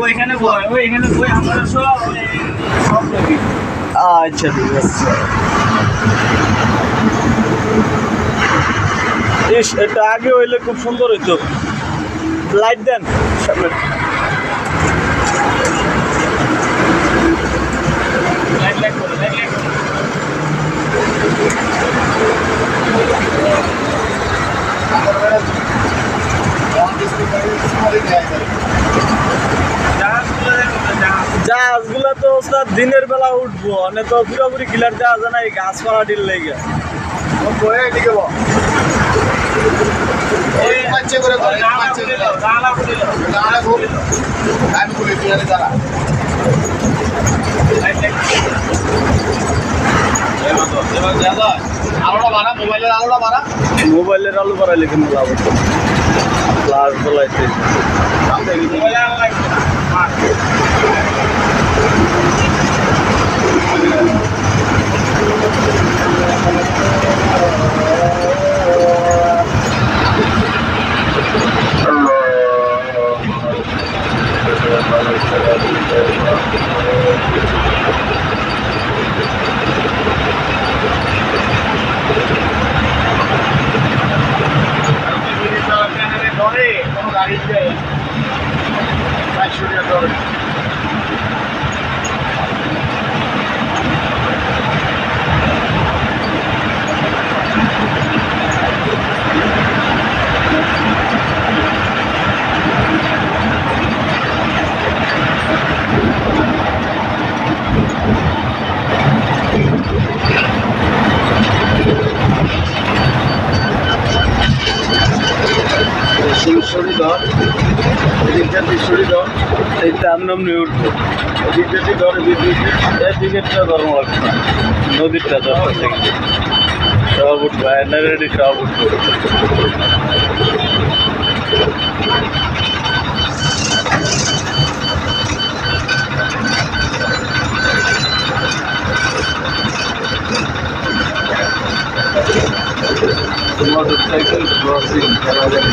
ওইখানে বই আমরা সব আচ্ছা ঠিক আছে। ইস, এটা আগে হইলে খুব সুন্দর হইতো। লাইট দেন সামনে। লাইট করে জাহাজগুলা তো ওস্তাদ দিনের বেলা উঠবো, অনেক তো পুরোপুরি ক্লিয়ার জাহাজ না, এই গাছপালা ডিল লেগে মোবাইলের আলো বাড়াইলে কিন্তু লাভ হতো। ফ্লাশ বলাইতে নদীরটা 10টা থেকে সব উঠবে, রেডি সব উঠবে। মোটরসাইকেল ক্রসিং করা যাবে।